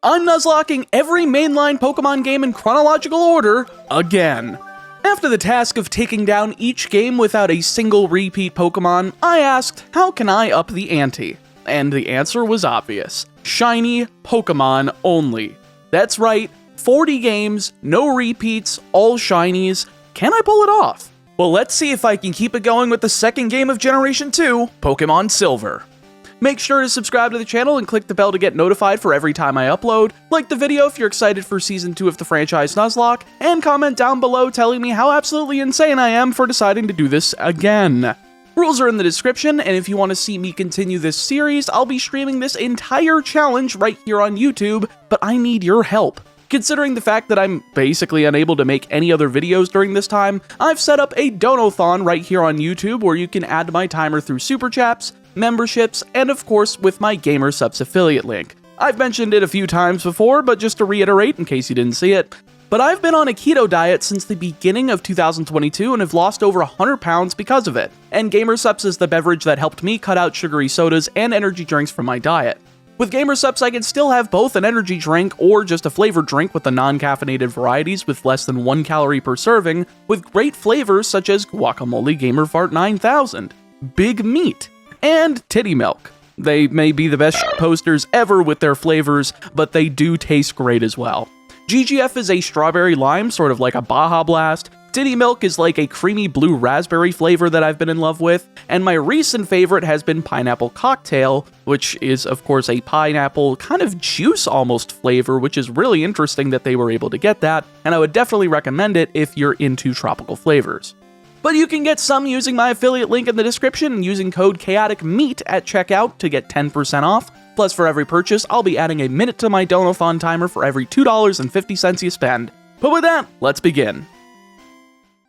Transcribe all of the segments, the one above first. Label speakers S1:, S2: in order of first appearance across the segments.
S1: I'm Nuzlocking every mainline Pokemon game in chronological order, again. After the task of taking down each game without a single repeat Pokemon, I asked, how can I up the ante? And the answer was obvious. Shiny Pokemon only. That's right, 40 games, no repeats, all shinies. Can I pull it off? Well, let's see if I can keep it going with the second game of Generation 2, Pokemon Silver. Make sure to subscribe to the channel and click the bell to get notified for every time I upload, like the video if you're excited for Season 2 of the franchise Nuzlocke, and comment down below telling me how absolutely insane I am for deciding to do this again. Rules are in the description, and if you want to see me continue this series, I'll be streaming this entire challenge right here on YouTube, but I need your help. Considering the fact that I'm basically unable to make any other videos during this time, I've set up a donathon right here on YouTube where you can add my timer through Super Chats, memberships, and of course with my Gamer Subs affiliate link. I've mentioned it a few times before, but just to reiterate in case you didn't see it, but I've been on a keto diet since the beginning of 2022 and have lost over 100 pounds because of it, and Gamer Subs is the beverage that helped me cut out sugary sodas and energy drinks from my diet. With Gamer Subs, I can still have both an energy drink or just a flavored drink with the non-caffeinated varieties with less than 1 calorie per serving, with great flavors such as Guacamole Gamer Fart 9000, Big Meat, and Titty Milk. They may be the best posters ever with their flavors, but they do taste great as well. GGF is a strawberry lime, sort of like a Baja Blast. Titty Milk is like a creamy blue raspberry flavor that I've been in love with, and my recent favorite has been Pineapple Cocktail, which is of course a pineapple kind of juice almost flavor, which is really interesting that they were able to get that, and I would definitely recommend it if you're into tropical flavors. But you can get some using my affiliate link in the description and using code ChaoticMeat at checkout to get 10% off. Plus, for every purchase, I'll be adding a minute to my donathon timer for every $2.50 you spend. But with that, let's begin.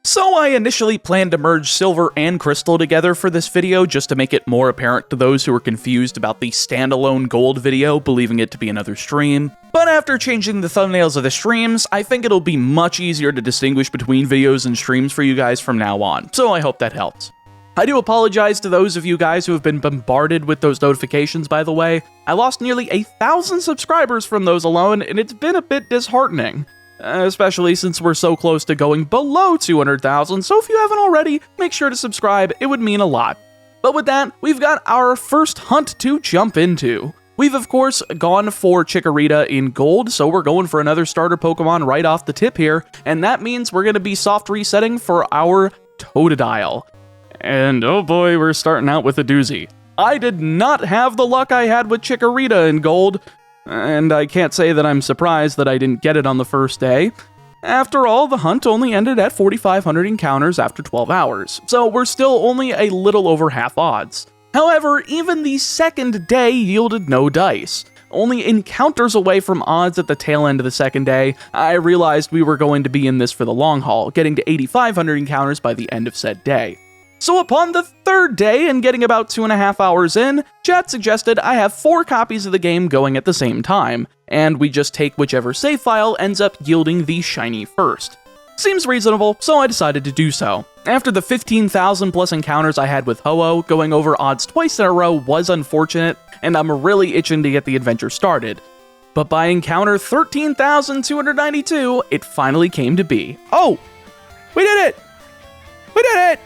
S1: So I initially planned to merge Silver and Crystal together for this video just to make it more apparent to those who were confused about the standalone Gold video, believing it to be another stream. But after changing the thumbnails of the streams, I think it'll be much easier to distinguish between videos and streams for you guys from now on, so I hope that helps. I do apologize to those of you guys who have been bombarded with those notifications, by the way. I lost nearly 1,000 subscribers from those alone, and it's been a bit disheartening. Especially since we're so close to going below 200,000, so if you haven't already, make sure to subscribe, it would mean a lot. But with that, we've got our first hunt to jump into. We've of course gone for Chikorita in Gold, so we're going for another starter Pokemon right off the tip here, and that means we're going to be soft resetting for our Totodile. And oh boy, we're starting out with a doozy. I did not have the luck I had with Chikorita in Gold, and I can't say that I'm surprised that I didn't get it on the first day. After all, the hunt only ended at 4,500 encounters after 12 hours, so we're still only a little over half odds. However, even the second day yielded no dice. Only encounters away from odds at the tail end of the second day, I realized we were going to be in this for the long haul, getting to 8,500 encounters by the end of said day. So upon the third day and getting about 2.5 hours in, chat suggested I have 4 copies of the game going at the same time, and we just take whichever save file ends up yielding the shiny first. Seems reasonable, so I decided to do so. After the 15,000 plus encounters I had with Ho-Oh, going over odds twice in a row was unfortunate, and I'm really itching to get the adventure started. But by encounter 13,292, it finally came to be. Oh! We did it! We did it!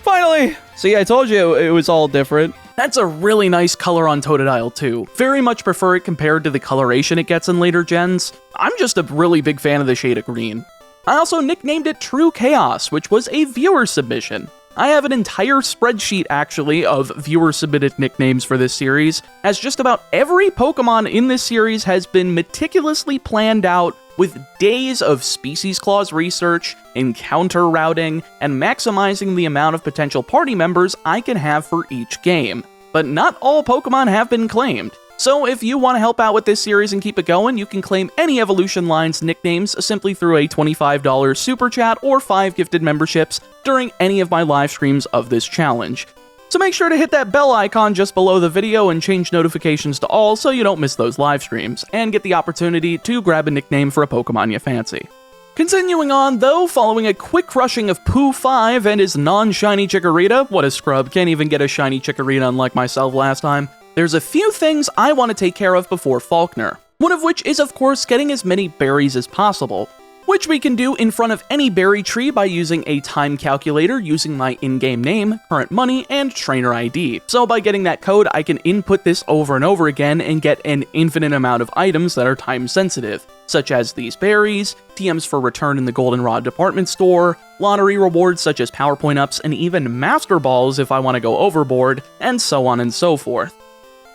S1: Finally! See, I told you it was all different. That's a really nice color on Totodile too. Very much prefer it compared to the coloration it gets in later gens. I'm just a really big fan of the shade of green. I also nicknamed it True Chaos, which was a viewer submission. I have an entire spreadsheet, actually, of viewer-submitted nicknames for this series, as just about every Pokemon in this series has been meticulously planned out with days of species clause research, encounter routing, and maximizing the amount of potential party members I can have for each game. But not all Pokemon have been claimed. So if you want to help out with this series and keep it going, you can claim any Evolution Line's nicknames simply through a $25 Super Chat or 5 gifted memberships during any of my live streams of this challenge. So make sure to hit that bell icon just below the video and change notifications to all so you don't miss those live streams, and get the opportunity to grab a nickname for a Pokemon you fancy. Continuing on though, following a quick crushing of Pooh 5 and his non-shiny Chikorita, what a scrub, can't even get a shiny Chikorita unlike myself last time, there's a few things I want to take care of before Falkner. one of which is of course getting as many berries as possible, which we can do in front of any berry tree by using a time calculator using my in-game name, current money, and trainer ID. So by getting that code, I can input this over and over again and get an infinite amount of items that are time sensitive, such as these berries, TMs for return in the Goldenrod department store, lottery rewards such as PowerPoint ups, and even Master Balls if I want to go overboard, and so on and so forth.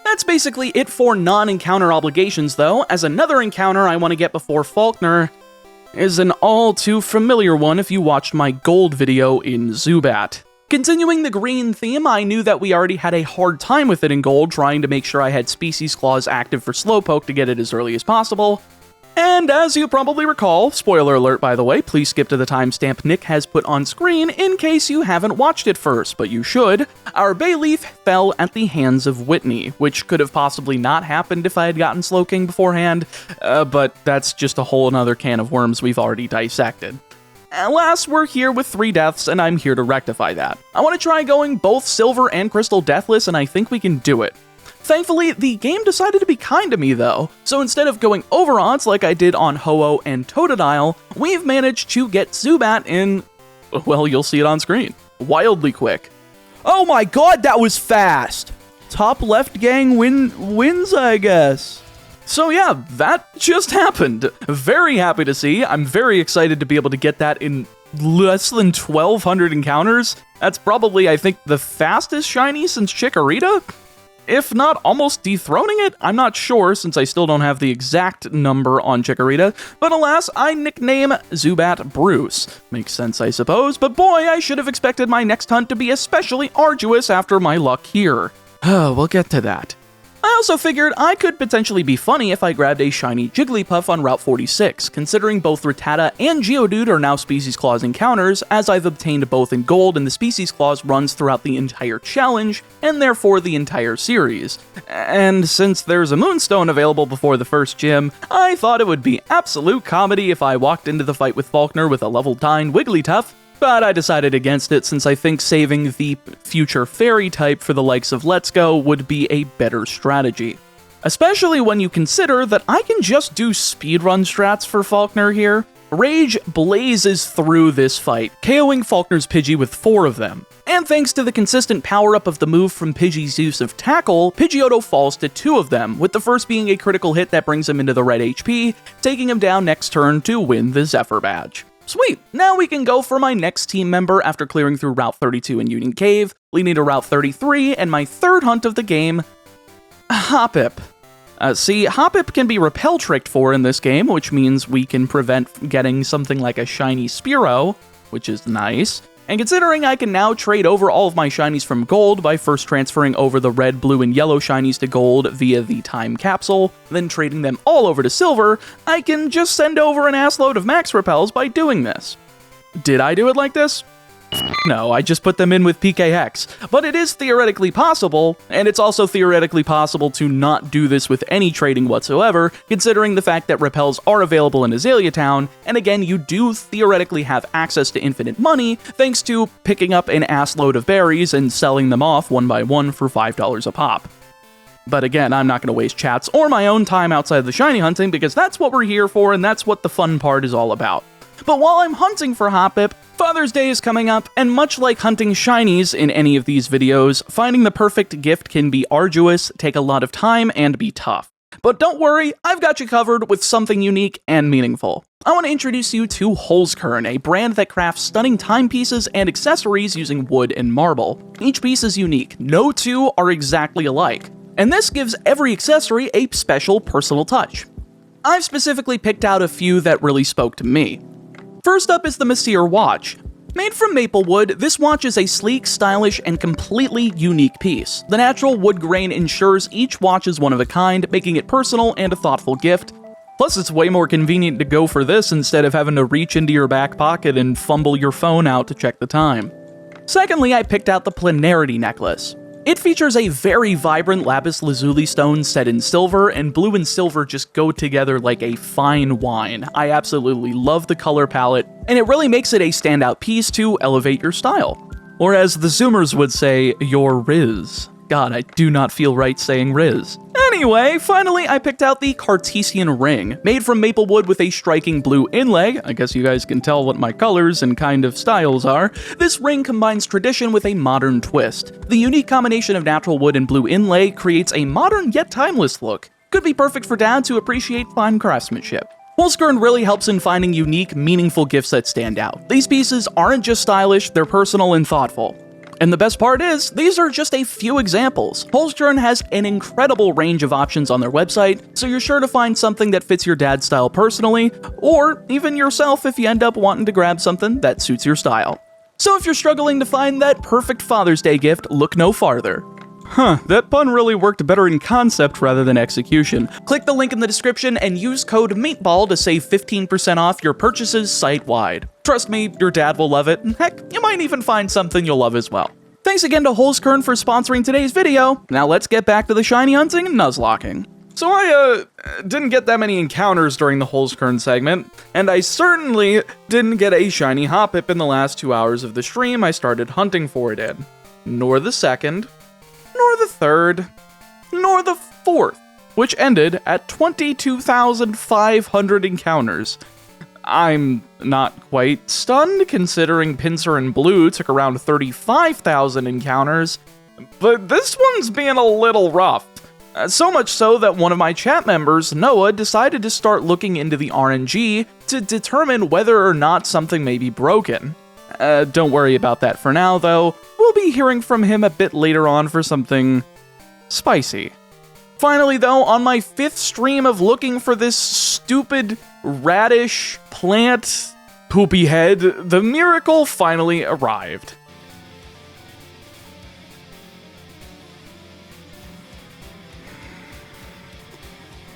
S1: That's basically it for non-encounter obligations though, as another encounter I want to get before Falkner is an all too familiar one if you watched my gold video in Zubat. Continuing the green theme, I knew that we already had a hard time with it in gold, trying to make sure I had Species Clause active for Slowpoke to get it as early as possible. And as you probably recall, spoiler alert by the way, please skip to the timestamp Nick has put on screen in case you haven't watched it first, but you should. Our Bayleaf fell at the hands of Whitney, which could have possibly not happened if I had gotten Slowking beforehand, but that's just a whole nother can of worms we've already dissected. Alas, we're here with 3 deaths, and I'm here to rectify that. I want to try going both Silver and Crystal deathless, and I think we can do it. Thankfully, the game decided to be kind to me though, so instead of going over odds like I did on Ho-Oh and Totodile, we've managed to get Zubat in, well, you'll see it on screen, wildly quick.
S2: Oh my god, that was fast! Top left gang wins, I guess.
S1: So yeah, that just happened. Very happy to see. I'm very excited to be able to get that in less than 1,200 encounters. That's probably, I think, the fastest shiny since Chikorita? If not almost dethroning it? I'm not sure, since I still don't have the exact number on Chikorita, but alas, I nickname Zubat Bruce. Makes sense, I suppose, but boy, I should have expected my next hunt to be especially arduous after my luck here. We'll get to that. I also figured I could potentially be funny if I grabbed a shiny Jigglypuff on Route 46, considering both Rattata and Geodude are now Species Clause encounters, as I've obtained both in Gold and the Species Clause runs throughout the entire challenge, and therefore the entire series. And since there's a Moonstone available before the first gym, I thought it would be absolute comedy if I walked into the fight with Falkner with a level 9 Wigglytuff, but I decided against it since I think saving the future fairy type for the likes of Let's Go would be a better strategy. Especially when you consider that I can just do speedrun strats for Falkner here. Rage blazes through this fight, KOing Falkner's Pidgey with 4 of them. And thanks to the consistent power-up of the move from Pidgey's use of Tackle, Pidgeotto falls to 2 of them, with the first being a critical hit that brings him into the red HP, taking him down next turn to win the Zephyr Badge. Sweet, now we can go for my next team member after clearing through Route 32 in Union Cave, leading to Route 33, and my third hunt of the game, Hoppip. See, Hoppip can be repel tricked for in this game, which means we can prevent getting something like a shiny Spearow, which is nice. And considering I can now trade over all of my shinies from gold by first transferring over the red, blue, and yellow shinies to gold via the time capsule, then trading them all over to silver, I can just send over an assload of max repels by doing this. Did I do it like this? No, I just put them in with PK Hex, but it is theoretically possible, and it's also theoretically possible to not do this with any trading whatsoever, considering the fact that repels are available in Azalea Town, and again, you do theoretically have access to infinite money, thanks to picking up an assload of berries and selling them off one by one for $5 a pop. But again, I'm not going to waste chats or my own time outside the shiny hunting, because that's what we're here for, and that's what the fun part is all about. But while I'm hunting for Hoppip, Father's Day is coming up, and much like hunting shinies in any of these videos, finding the perfect gift can be arduous, take a lot of time, and be tough. But don't worry, I've got you covered with something unique and meaningful. I want to introduce you to Holzkern, a brand that crafts stunning timepieces and accessories using wood and marble. Each piece is unique, no two are exactly alike, and this gives every accessory a special personal touch. I've specifically picked out a few that really spoke to me. First up is the Messire watch. Made from maple wood, this watch is a sleek, stylish, and completely unique piece. The natural wood grain ensures each watch is one of a kind, making it personal and a thoughtful gift. Plus, it's way more convenient to go for this instead of having to reach into your back pocket and fumble your phone out to check the time. Secondly, I picked out the Planarity necklace. It features a very vibrant lapis lazuli stone set in silver, and blue and silver just go together like a fine wine. I absolutely love the color palette, and it really makes it a standout piece to elevate your style. Or as the Zoomers would say, your riz. God, I do not feel right saying Riz. Anyway, finally I picked out the Cartesian ring, made from maple wood with a striking blue inlay. I guess you guys can tell what my colors and kind of styles are. This ring combines tradition with a modern twist. The unique combination of natural wood and blue inlay creates a modern yet timeless look. Could be perfect for dads who appreciate fine craftsmanship. Holzkern really helps in finding unique, meaningful gifts that stand out. These pieces aren't just stylish, they're personal and thoughtful. And the best part is, these are just a few examples. Holzkern has an incredible range of options on their website, so you're sure to find something that fits your dad's style personally, or even yourself if you end up wanting to grab something that suits your style. So if you're struggling to find that perfect Father's Day gift, look no farther. That pun really worked better in concept rather than execution. Click the link in the description and use code MEATBALL to save 15% off your purchases site-wide. Trust me, your dad will love it, and heck, you might even find something you'll love as well. Thanks again to Holzkern for sponsoring today's video. Now let's get back to the shiny hunting and nuzlocking. So I didn't get that many encounters during the Holzkern segment, and I certainly didn't get a shiny Hoppip in the last 2 hours of the stream I started hunting for it in. Nor the second, nor the third, nor the fourth, which ended at 22,500 encounters. I'm not quite stunned, considering Pinsir and Blue took around 35,000 encounters, but this one's being a little rough. So much so that one of my chat members, Noah, decided to start looking into the RNG to determine whether or not something may be broken. Don't worry about that for now, though. We'll be hearing from him a bit later on for something spicy. Finally, though, on my 5th stream of looking for this stupid radish plant poopy head, the miracle finally arrived.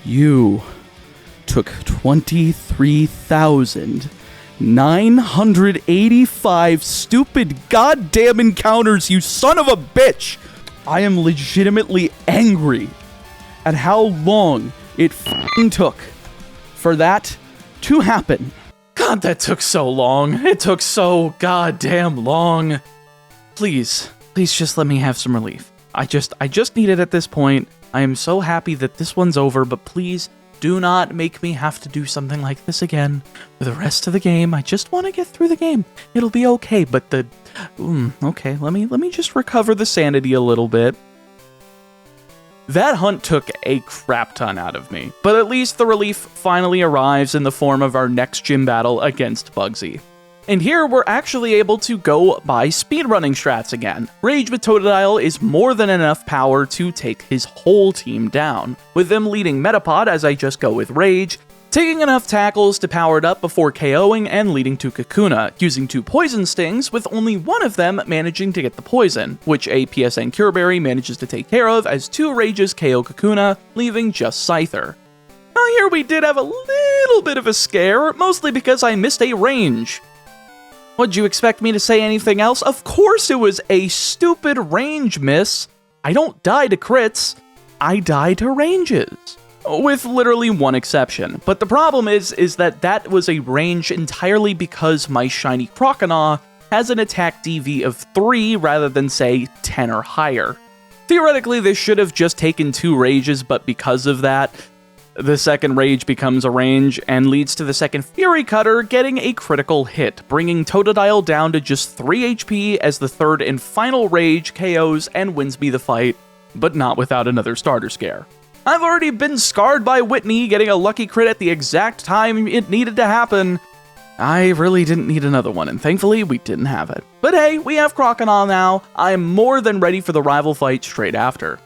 S1: You took 23,985 stupid goddamn encounters, you son of a bitch! I am legitimately angry at how long it f***ing took for that to happen. God, that took so long. It took so goddamn long. Please just let me have some relief. I just need it at this point. I am so happy that this one's over, but please do not make me have to do something like this again for the rest of the game. I just want to get through the game. It'll be okay, but okay, let me just recover the sanity a little bit. That hunt took a crap ton out of me, but at least the relief finally arrives in the form of our next gym battle against Bugsy. And here we're actually able to go by speedrunning strats again. Rage with Totodile is more than enough power to take his whole team down, with them leading Metapod as I just go with Rage, taking enough tackles to power it up before KOing and leading to Kakuna, using 2 poison stings with only one of them managing to get the poison, which a PSN Cure Berry manages to take care of as 2 Rages KO Kakuna, leaving just Scyther. Now here we did have a little bit of a scare, mostly because I missed a range. Would you expect me to say anything else? Of course it was a stupid range miss. I don't die to crits, I die to ranges. With literally one exception. But the problem is that was a range entirely because my shiny Croconaw has an attack DV of 3 rather than, say, 10 or higher. Theoretically, this should have just taken 2 rages, but because of that, the second rage becomes a range and leads to the second Fury Cutter getting a critical hit, bringing Totodile down to just 3 HP as the third and final rage KOs and wins me the fight, but not without another starter scare. I've already been scarred by Whitney getting a lucky crit at the exact time it needed to happen. I really didn't need another one, and thankfully we didn't have it. But hey, we have Croconaw now. I'm more than ready for the rival fight straight after.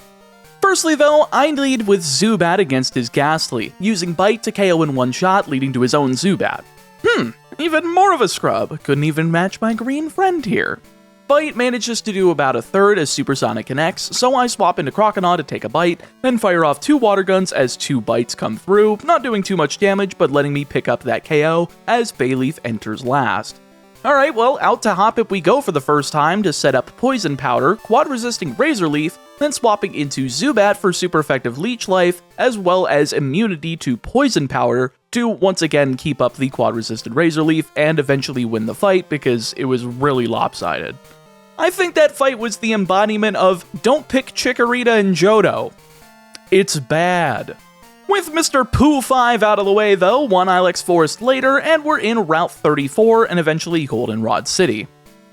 S1: Firstly though, I lead with Zubat against his Ghastly, using Bite to KO in one shot, leading to his own Zubat. Even more of a scrub, couldn't even match my green friend here. Bite manages to do about a third as Supersonic connects, so I swap into Croconaw to take a bite, then fire off 2 water guns as 2 bites come through, not doing too much damage but letting me pick up that KO as Bayleaf enters last. Alright, well, out to Hoppip we go for the first time to set up Poison Powder, quad-resisting Razor Leaf, then swapping into Zubat for super effective Leech Life, as well as immunity to Poison Powder to once again keep up the quad-resisted Razor Leaf and eventually win the fight because it was really lopsided. I think that fight was the embodiment of don't pick Chikorita and Johto. It's bad. With Mr. Pooh 5 out of the way though, one Ilex Forest later, and we're in Route 34 and eventually Goldenrod City.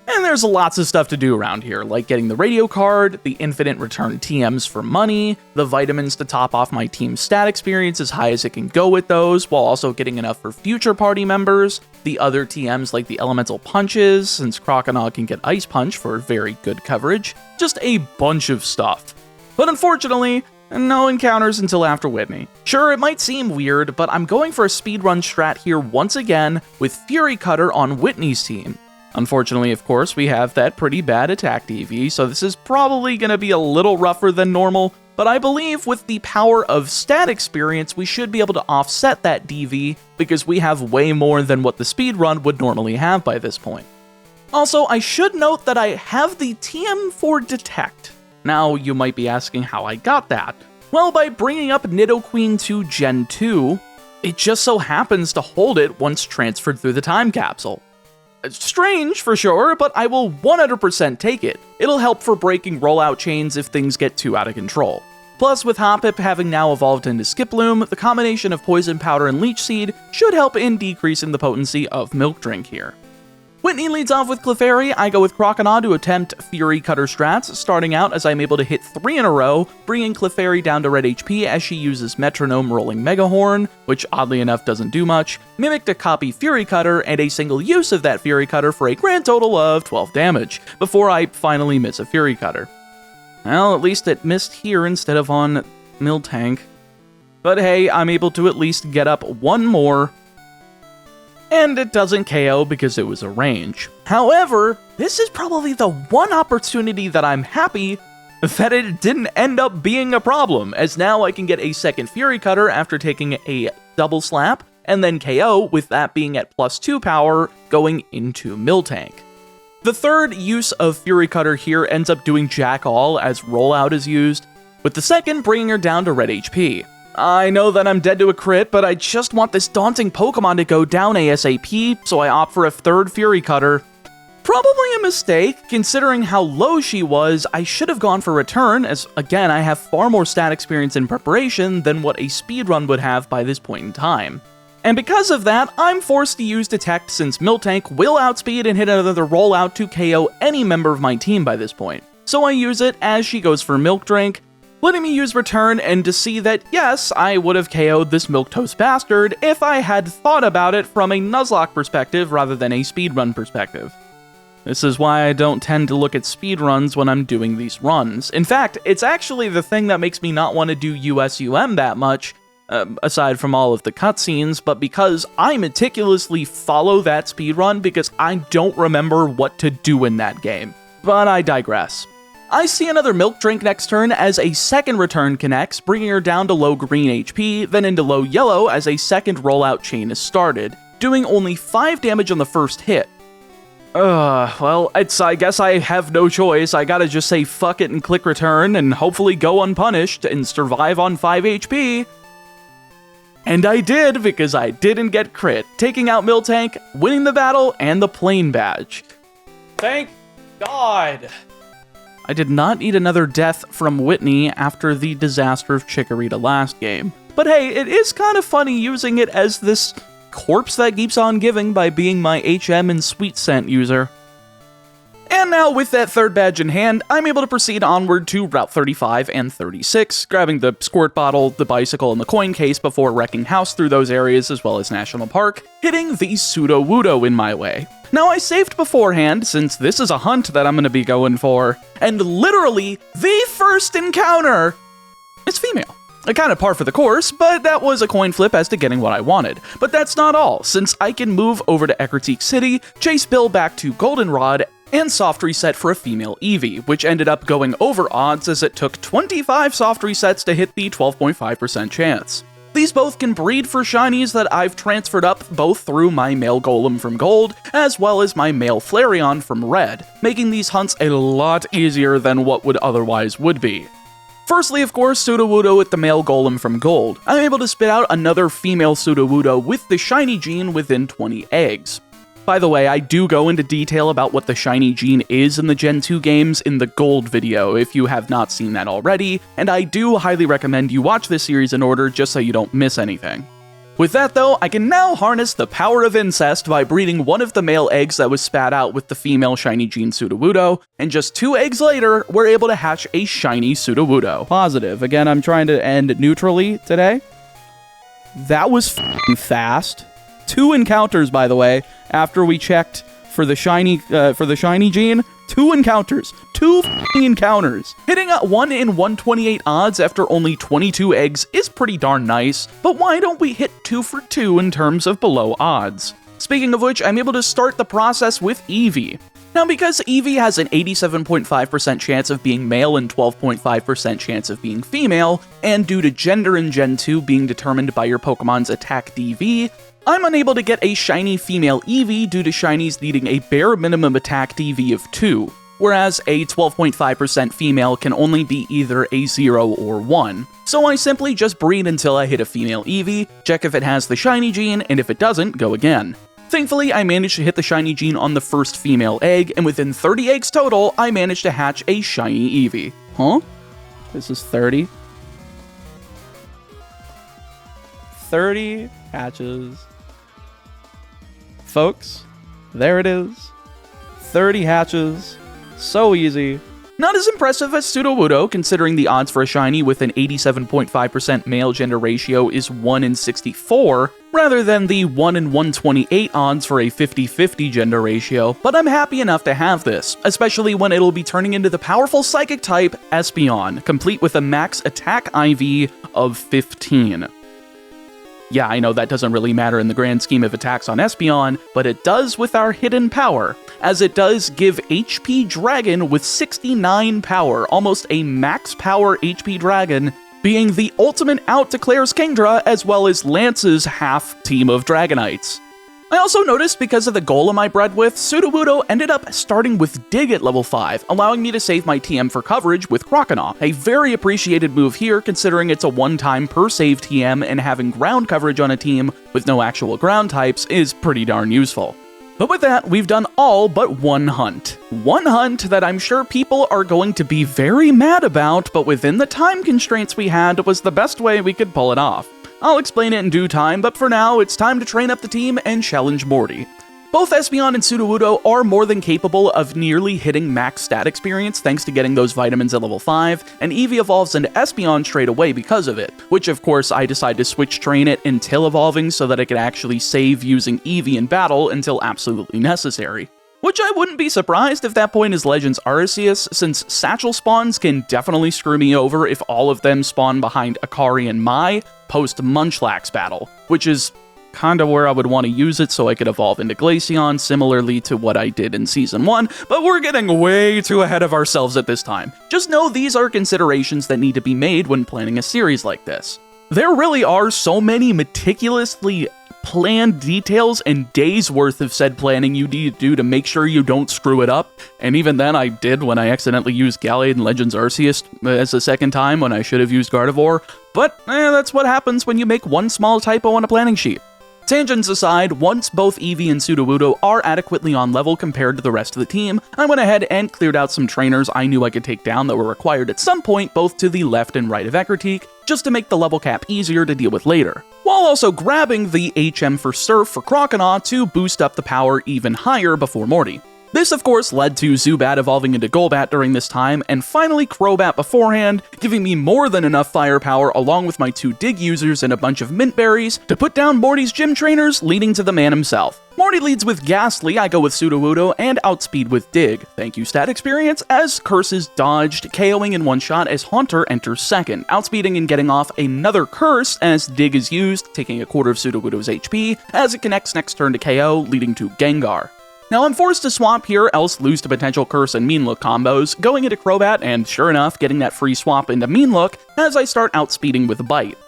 S1: And there's lots of stuff to do around here, like getting the radio card, the infinite return TMs for money, the vitamins to top off my team's stat experience as high as it can go with those, while also getting enough for future party members, the other TMs like the elemental punches, since Croconaw can get Ice Punch for very good coverage, just a bunch of stuff. But unfortunately, no encounters until after Whitney. Sure, it might seem weird, but I'm going for a speedrun strat here once again with Fury Cutter on Whitney's team. Unfortunately, of course, we have that pretty bad attack DV, so this is probably going to be a little rougher than normal, but I believe with the power of stat experience, we should be able to offset that DV because we have way more than what the speedrun would normally have by this point. Also, I should note that I have the TM for Detect. Now, you might be asking how I got that. Well, by bringing up Nidoqueen to Gen 2, it just so happens to hold it once transferred through the time capsule. Strange, for sure, but I will 100% take it. It'll help for breaking rollout chains if things get too out of control. Plus, with Hoppip having now evolved into Skiploom, the combination of Poison Powder and Leech Seed should help in decreasing the potency of Milk Drink here. Whitney leads off with Clefairy. I go with Croconaw to attempt Fury Cutter strats, starting out as I'm able to hit 3 in a row, bringing Clefairy down to red HP as she uses Metronome Rolling Mega Horn, which oddly enough doesn't do much, Mimic to copy Fury Cutter, and a single use of that Fury Cutter for a grand total of 12 damage, before I finally miss a Fury Cutter. Well, at least it missed here instead of on Miltank. But hey, I'm able to at least get up one more, and it doesn't KO because it was a range. However, this is probably the one opportunity that I'm happy that it didn't end up being a problem, as now I can get a second Fury Cutter after taking a double slap, and then KO with that being at +2 power going into Miltank. The third use of Fury Cutter here ends up doing jack all as rollout is used, with the second bringing her down to red HP. I know that I'm dead to a crit, but I just want this daunting Pokemon to go down ASAP, so I opt for a third Fury Cutter. Probably a mistake, considering how low she was. I should have gone for Return, as again, I have far more stat experience in preparation than what a speedrun would have by this point in time. And because of that, I'm forced to use Detect since Miltank will outspeed and hit another rollout to KO any member of my team by this point. So I use it as she goes for Milk Drink, letting me use Return and to see that, yes, I would have KO'd this Milquetoast bastard if I had thought about it from a Nuzlocke perspective rather than a speedrun perspective. This is why I don't tend to look at speedruns when I'm doing these runs. In fact, it's actually the thing that makes me not want to do USUM that much, aside from all of the cutscenes, but because I meticulously follow that speedrun because I don't remember what to do in that game. But I digress. I see another Milk Drink next turn as a second Return connects, bringing her down to low green HP, then into low yellow as a second rollout chain is started, doing only 5 damage on the first hit. Well, I guess I have no choice. I gotta just say fuck it and click Return and hopefully go unpunished and survive on 5 HP. And I did, because I didn't get crit, taking out Miltank, winning the battle, and the Plane Badge. Thank God! I did not need another death from Whitney after the disaster of Chikorita last game. But hey, it is kind of funny using it as this corpse that keeps on giving by being my HM and Sweet Scent user. And now with that third badge in hand, I'm able to proceed onward to Route 35 and 36, grabbing the squirt bottle, the bicycle, and the coin case before wrecking house through those areas as well as National Park, hitting the Sudowoodo in my way. Now I saved beforehand, since this is a hunt that I'm going to be going for, and literally, the first encounter is female. Kind of par for the course, but that was a coin flip as to getting what I wanted. But that's not all, since I can move over to Ecruteak City, chase Bill back to Goldenrod, and soft reset for a female Eevee, which ended up going over odds as it took 25 soft resets to hit the 12.5% chance. These both can breed for shinies that I've transferred up both through my male Golem from Gold, as well as my male Flareon from Red, making these hunts a lot easier than what would otherwise would be. Firstly, of course, Sudowoodo with the male Golem from Gold. I'm able to spit out another female Sudowoodo with the shiny gene within 20 eggs. By the way, I do go into detail about what the shiny gene is in the Gen 2 games in the Gold video if you have not seen that already, and I do highly recommend you watch this series in order just so you don't miss anything. With that though, I can now harness the power of incest by breeding one of the male eggs that was spat out with the female shiny gene Sudowoodo, and just 2 eggs later, we're able to hatch a shiny Sudowoodo.
S2: Positive. Again, I'm trying to end neutrally today. That was f***ing fast. 2 encounters, by the way, after we checked for the shiny gene. 2 encounters. 2 f***ing encounters.
S1: Hitting a 1 in 128 odds after only 22 eggs is pretty darn nice, but why don't we hit 2 for 2 in terms of below odds? Speaking of which, I'm able to start the process with Eevee. Now, because Eevee has an 87.5% chance of being male and 12.5% chance of being female, and due to gender in Gen 2 being determined by your Pokemon's attack DV, I'm unable to get a shiny female Eevee due to shinies needing a bare minimum attack DV of 2, whereas a 12.5% female can only be either a 0 or 1. So I simply just breed until I hit a female Eevee, check if it has the shiny gene, and if it doesn't, go again. Thankfully, I managed to hit the shiny gene on the first female egg, and within 30 eggs total, I managed to hatch a shiny Eevee.
S2: Huh? This is 30. 30 hatches. Folks, there it is. 30 hatches. So easy.
S1: Not as impressive as Sudowoodo, considering the odds for a shiny with an 87.5% male gender ratio is 1 in 64, rather than the 1 in 128 odds for a 50-50 gender ratio, but I'm happy enough to have this, especially when it'll be turning into the powerful psychic type Espeon, complete with a max attack IV of 15. Yeah, I know that doesn't really matter in the grand scheme of attacks on Espeon, but it does with our hidden power, as it does give HP Dragon with 69 power, almost a max power HP Dragon, being the ultimate out to Claire's Kingdra as well as Lance's half team of Dragonites. I also noticed because of the golem I bred with, Sudowoodo ended up starting with Dig at level 5, allowing me to save my TM for coverage with Croconaw, a very appreciated move here considering it's a one-time per save TM and having ground coverage on a team with no actual ground types is pretty darn useful. But with that, we've done all but one hunt. One hunt that I'm sure people are going to be very mad about, but within the time constraints we had was the best way we could pull it off. I'll explain it in due time, but for now, it's time to train up the team and challenge Morty. Both Espeon and Sudowoodo are more than capable of nearly hitting max stat experience thanks to getting those vitamins at level 5, and Eevee evolves into Espeon straight away because of it, which of course I decide to switch train it until evolving so that I could actually save using Eevee in battle until absolutely necessary. Which I wouldn't be surprised if that point is Legends Arceus, since Satchel spawns can definitely screw me over if all of them spawn behind Akari and Mai post-Munchlax battle, which is kinda where I would want to use it so I could evolve into Glaceon, similarly to what I did in Season 1, but we're getting way too ahead of ourselves at this time. Just know these are considerations that need to be made when planning a series like this. There really are so many meticulously planned details and days worth of said planning you need to do to make sure you don't screw it up, and even then I did when I accidentally used Gallade in Legends Arceus as a second time when I should have used Gardevoir, but that's what happens when you make one small typo on a planning sheet. Tangents aside, once both Eevee and Sudowoodo are adequately on level compared to the rest of the team, I went ahead and cleared out some trainers I knew I could take down that were required at some point both to the left and right of Ecruteak, just to make the level cap easier to deal with later, while also grabbing the HM for Surf for Croconaw to boost up the power even higher before Morty. This, of course, led to Zubat evolving into Golbat during this time, and finally Crobat beforehand, giving me more than enough firepower along with my 2 Dig users and a bunch of Mint Berries to put down Morty's gym trainers, leading to the man himself. Morty leads with Ghastly, I go with Sudowoodo, and Outspeed with Dig. Thank you stat experience, as Curse is dodged, KOing in one shot as Haunter enters second, outspeeding and getting off another Curse as Dig is used, taking a quarter of Sudowoodo's HP, as it connects next turn to KO, leading to Gengar. Now I'm forced to swap here, else lose to potential Curse and Mean Look combos, going into Crobat and sure enough getting that free swap into Mean Look as I start outspeeding with Bite.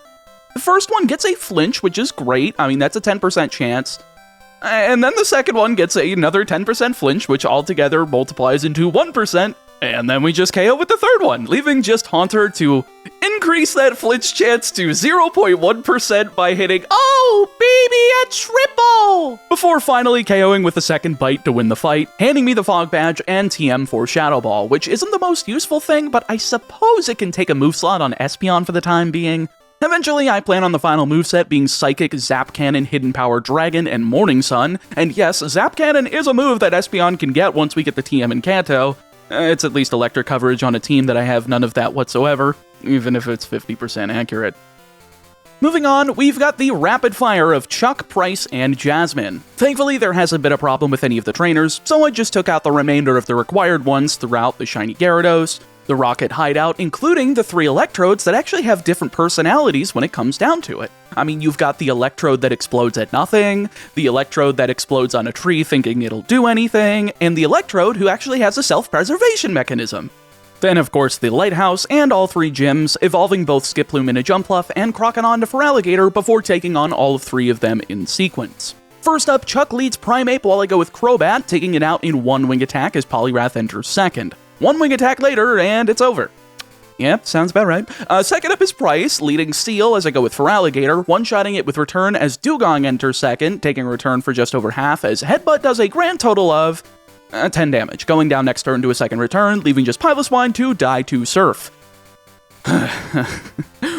S1: The first one gets a flinch, which is great, I mean that's a 10% chance, and then the second one gets another 10% flinch, which altogether multiplies into 1%, and then we just KO with the third one, leaving just Haunter to increase that flinch chance to 0.1% by hitting, oh baby, a triple! Meatball, before finally KOing with the second bite to win the fight, handing me the Fog Badge and TM for Shadow Ball, which isn't the most useful thing, but I suppose it can take a move slot on Espeon for the time being. Eventually, I plan on the final moveset being Psychic, Zap Cannon, Hidden Power, Dragon, and Morning Sun, and yes, Zap Cannon is a move that Espeon can get once we get the TM in Kanto. It's at least electric coverage on a team that I have none of that whatsoever, even if it's 50% accurate. Moving on, we've got the rapid fire of Chuck, Price, and Jasmine. Thankfully, there hasn't been a problem with any of the trainers, so I just took out the remainder of the required ones throughout the Shiny Gyarados, the Rocket Hideout, including the 3 Electrodes that actually have different personalities when it comes down to it. I mean, you've got the Electrode that explodes at nothing, the Electrode that explodes on a tree thinking it'll do anything, and the Electrode who actually has a self-preservation mechanism. Then, of course, the Lighthouse and all 3 gyms, evolving both Skiploom into Jumpluff and Croconaw to Feraligatr before taking on all 3 of them in sequence. First up, Chuck leads Primeape while I go with Crobat, taking it out in 1 wing attack as Poliwrath enters second. 1 wing attack later, and it's over. Yep, sounds about right. Second up is Price, leading Seal as I go with Feraligatr, one-shotting it with Return as Dugong enters second, taking Return for just over half as Headbutt does a grand total of 10 damage, going down next turn to a second Return, leaving just Piloswine to die to Surf.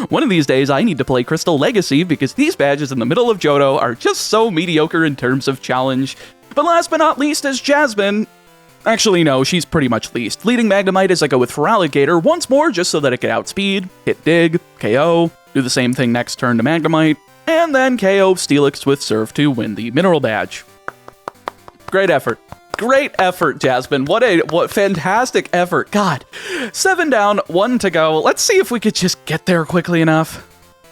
S1: One of these days I need to play Crystal Legacy because these badges in the middle of Johto are just so mediocre in terms of challenge. But last but not least is Jasmine. Actually, no, she's pretty much least, leading Magnemite as I go with Feraligatr once more just so that it can outspeed, hit Dig, KO, do the same thing next turn to Magnemite, and then KO Steelix with Surf to win the Mineral Badge. Great effort. Great effort, Jasmine. What fantastic effort. God. 7 down, 1 to go. Let's see if we could just get there quickly enough.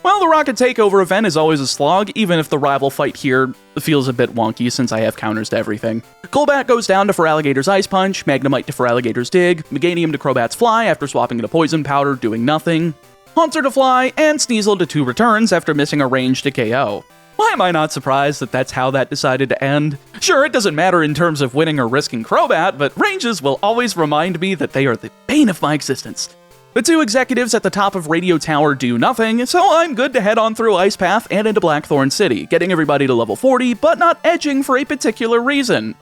S1: Well, the Rocket Takeover event is always a slog, even if the rival fight here feels a bit wonky since I have counters to everything. Golbat goes down to Feraligatr's Ice Punch, Magnemite to Feraligatr's Dig, Meganium to Crobat's Fly after swapping into Poison Powder, doing nothing, Haunter to Fly, and Sneasel to 2 returns after missing a range to KO. Why am I not surprised that that's how that decided to end? Sure, it doesn't matter in terms of winning or risking Crobat, but ranges will always remind me that they are the bane of my existence. The 2 executives at the top of Radio Tower do nothing, so I'm good to head on through Ice Path and into Blackthorn City, getting everybody to level 40, but not edging for a particular reason.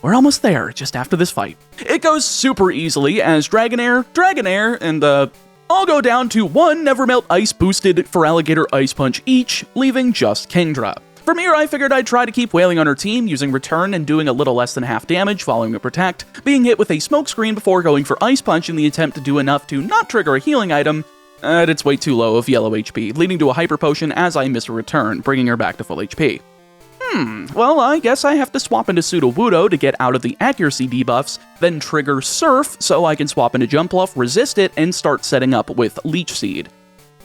S1: We're almost there, just after this fight. It goes super easily as Dragonair, and all go down to 1 Nevermelt Ice boosted Feraligatr Ice Punch each, leaving just Kingdra. From here, I figured I'd try to keep wailing on her team, using Return and doing a little less than half damage following a Protect, being hit with a Smokescreen before going for Ice Punch in the attempt to do enough to not trigger a healing item, at its way too low of yellow HP, leading to a Hyper Potion as I miss a Return, bringing her back to full HP. Well, I guess I have to swap into Sudowoodo to get out of the accuracy debuffs, then trigger Surf so I can swap into Jumpluff, resist it, and start setting up with Leech Seed.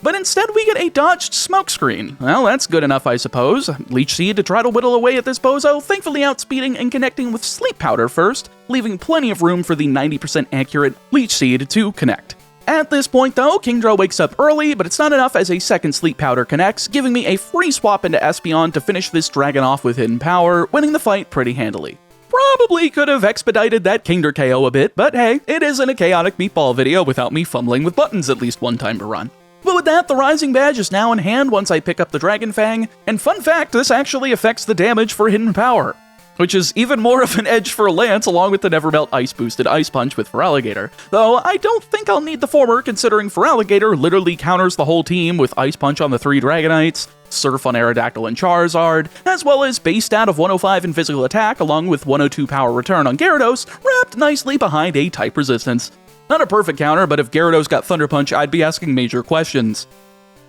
S1: But instead we get a dodged Smokescreen. Well, that's good enough, I suppose. Leech Seed to try to whittle away at this bozo, thankfully outspeeding and connecting with Sleep Powder first, leaving plenty of room for the 90% accurate Leech Seed to connect. At this point, though, Kingdra wakes up early, but it's not enough as a second Sleep Powder connects, giving me a free swap into Espeon to finish this dragon off with Hidden Power, winning the fight pretty handily. Probably could have expedited that Kingdra KO a bit, but hey, it isn't a Chaotic Meatball video without me fumbling with buttons at least one time per run. But with that, the Rising Badge is now in hand once I pick up the Dragon Fang, and fun fact, this actually affects the damage for Hidden Power, which is even more of an edge for Lance along with the Nevermelt Ice-boosted Ice Punch with Feraligatr, though I don't think I'll need the former considering Feraligatr literally counters the whole team with Ice Punch on the 3 Dragonites, Surf on Aerodactyl and Charizard, as well as base stat of 105 in physical attack along with 102 power return on Gyarados, wrapped nicely behind a type resistance. Not a perfect counter, but if Gyarados got Thunder Punch, I'd be asking major questions.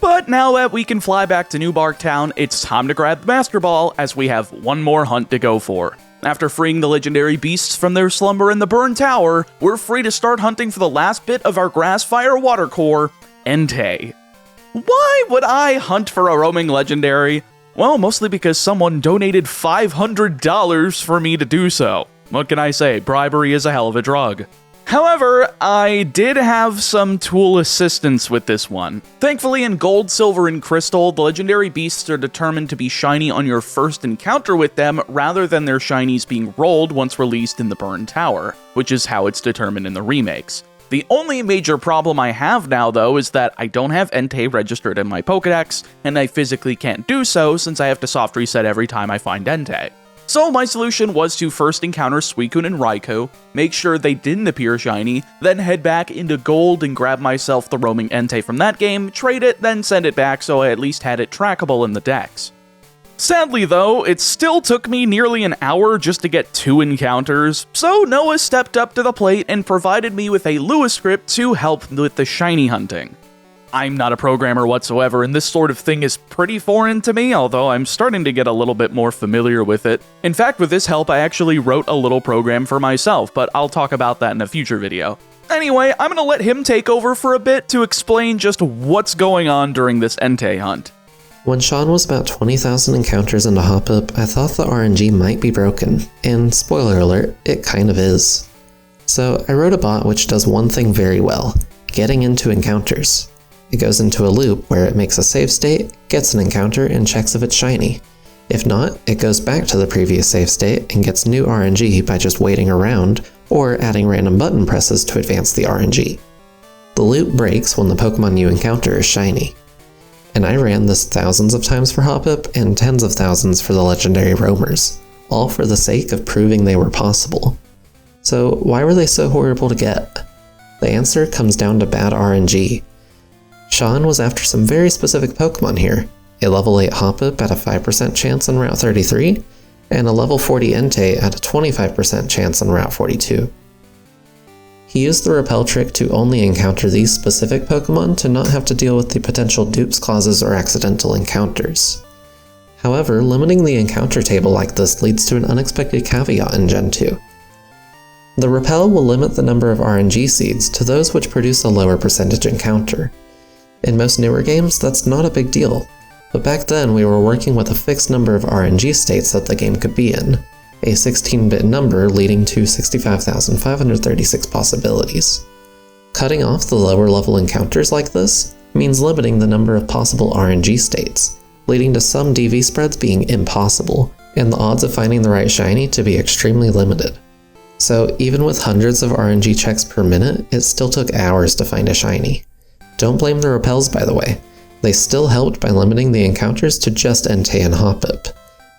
S1: But now that we can fly back to New Bark Town, it's time to grab the Master Ball, as we have one more hunt to go for. After freeing the legendary beasts from their slumber in the Burn Tower, we're free to start hunting for the last bit of our Grass Fire Water Core, Entei. Why would I hunt for a roaming legendary? Well, mostly because someone donated $500 for me to do so. What can I say? Bribery is a hell of a drug. However, I did have some tool assistance with this one. Thankfully, in Gold, Silver, and Crystal, the legendary beasts are determined to be shiny on your first encounter with them, rather than their shinies being rolled once released in the Burn Tower, which is how it's determined in the remakes. The only major problem I have now, though, is that I don't have Entei registered in my Pokédex, and I physically can't do so since I have to soft reset every time I find Entei. So my solution was to first encounter Suicune and Raikou, make sure they didn't appear shiny, then head back into Gold and grab myself the roaming Entei from that game, trade it, then send it back so I at least had it trackable in the dex. Sadly though, it still took me nearly an hour just to get 2 encounters, so Noah stepped up to the plate and provided me with a Lua script to help with the shiny hunting. I'm not a programmer whatsoever, and this sort of thing is pretty foreign to me, although I'm starting to get a little bit more familiar with it. In fact, with this help, I actually wrote a little program for myself, but I'll talk about that in a future video. Anyway, I'm gonna let him take over for a bit to explain just what's going on during this Entei hunt.
S3: When Sean was about 20,000 encounters into Hoppip, I thought the RNG might be broken, and spoiler alert, it kind of is. So I wrote a bot which does one thing very well, getting into encounters. It goes into a loop where it makes a save state, gets an encounter, and checks if it's shiny. If not, it goes back to the previous save state and gets new RNG by just waiting around or adding random button presses to advance the RNG. The loop breaks when the Pokemon you encounter is shiny. And I ran this thousands of times for Hoppip and tens of thousands for the legendary roamers, all for the sake of proving they were possible. So why were they so horrible to get? The answer comes down to bad RNG. Sean was after some very specific Pokemon here, a level 8 Hoppip at a 5% chance on Route 33, and a level 40 Entei at a 25% chance on Route 42. He used the repel trick to only encounter these specific Pokemon to not have to deal with the potential dupes clauses or accidental encounters. However, limiting the encounter table like this leads to an unexpected caveat in Gen 2. The repel will limit the number of RNG seeds to those which produce a lower percentage encounter. In most newer games, that's not a big deal, but back then we were working with a fixed number of RNG states that the game could be in, a 16-bit number leading to 65,536 possibilities. Cutting off the lower level encounters like this means limiting the number of possible RNG states, leading to some DV spreads being impossible, and the odds of finding the right shiny to be extremely limited. So even with hundreds of RNG checks per minute, it still took hours to find a shiny. Don't blame the repels, by the way. They still helped by limiting the encounters to just Entei and Hoppip.